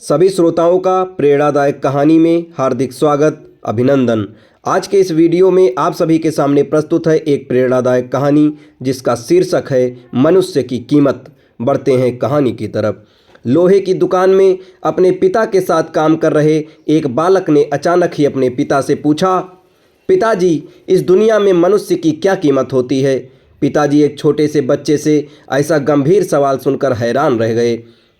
सभी श्रोताओं का प्रेरणादायक कहानी में हार्दिक स्वागत, अभिनंदन। आज के इस वीडियो में आप सभी के सामने प्रस्तुत है एक प्रेरणादायक कहानी जिसका शीर्षक है मनुष्य की कीमत। बढ़ते हैं कहानी की तरफ। लोहे की दुकान में अपने पिता के साथ काम कर रहे एक बालक ने अचानक ही अपने पिता से पूछा, पिताजी, इस दुनिया में मनुष्य की क्या कीमत होती है? पिताजी एक छोटे से बच्चे से ऐसा गंभीर सवाल सुनकर हैरान रह गए।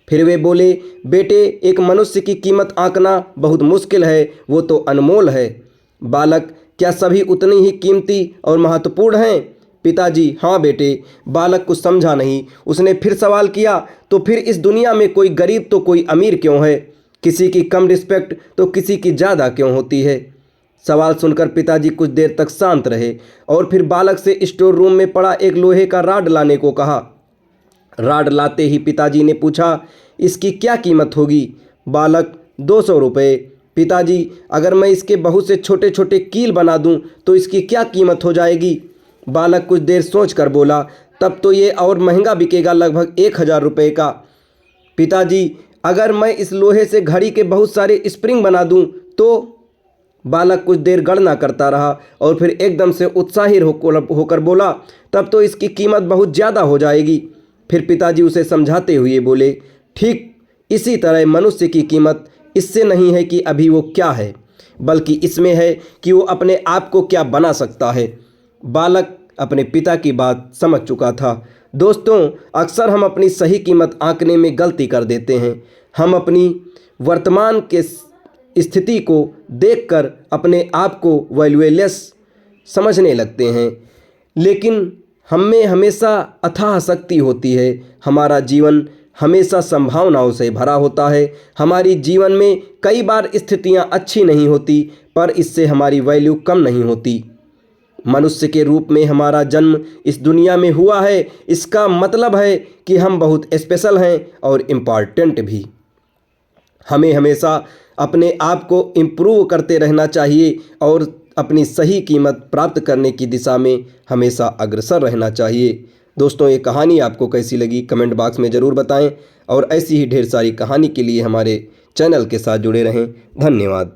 फिर वे बोले, बेटे, एक मनुष्य की कीमत आंकना बहुत मुश्किल है, वो तो अनमोल है। बालक, क्या सभी उतनी ही कीमती और महत्वपूर्ण हैं? पिताजी, हाँ बेटे। बालक कुछ समझा नहीं। उसने फिर सवाल किया, तो फिर इस दुनिया में कोई गरीब तो कोई अमीर क्यों है? किसी की कम रिस्पेक्ट तो किसी की ज़्यादा क्यों होती है? सवाल सुनकर पिताजी कुछ देर तक शांत रहे और फिर बालक से स्टोर रूम में पड़ा एक लोहे का राड लाने को कहा। राड लाते ही पिताजी ने पूछा, इसकी क्या कीमत होगी? बालक, 200 रुपये। पिताजी, अगर मैं इसके बहुत से छोटे छोटे कील बना दूं तो इसकी क्या कीमत हो जाएगी? बालक कुछ देर सोचकर बोला, तब तो ये और महंगा बिकेगा, लगभग 1000 रुपये का। पिताजी, अगर मैं इस लोहे से घड़ी के बहुत सारे स्प्रिंग बना दूं तो? बालक कुछ देर गणना करता रहा और फिर एकदम से उत्साहित होकर बोला, तब तो इसकी कीमत बहुत ज़्यादा हो जाएगी। फिर पिताजी उसे समझाते हुए बोले, ठीक इसी तरह मनुष्य की कीमत इससे नहीं है कि अभी वो क्या है, बल्कि इसमें है कि वो अपने आप को क्या बना सकता है। बालक अपने पिता की बात समझ चुका था। दोस्तों, अक्सर हम अपनी सही कीमत आंकने में गलती कर देते हैं। हम अपनी वर्तमान के स्थिति को देखकर अपने आप को वैल्यूलेस समझने लगते हैं, लेकिन हमें हमेशा अथाह शक्ति होती है। हमारा जीवन हमेशा संभावनाओं से भरा होता है। हमारी जीवन में कई बार स्थितियां अच्छी नहीं होती, पर इससे हमारी वैल्यू कम नहीं होती। मनुष्य के रूप में हमारा जन्म इस दुनिया में हुआ है, इसका मतलब है कि हम बहुत स्पेशल हैं और इम्पॉर्टेंट भी। हमें हमेशा अपने आप को इम्प्रूव करते रहना चाहिए और अपनी सही कीमत प्राप्त करने की दिशा में हमेशा अग्रसर रहना चाहिए। दोस्तों, ये कहानी आपको कैसी लगी कमेंट बॉक्स में ज़रूर बताएं और ऐसी ही ढेर सारी कहानी के लिए हमारे चैनल के साथ जुड़े रहें। धन्यवाद।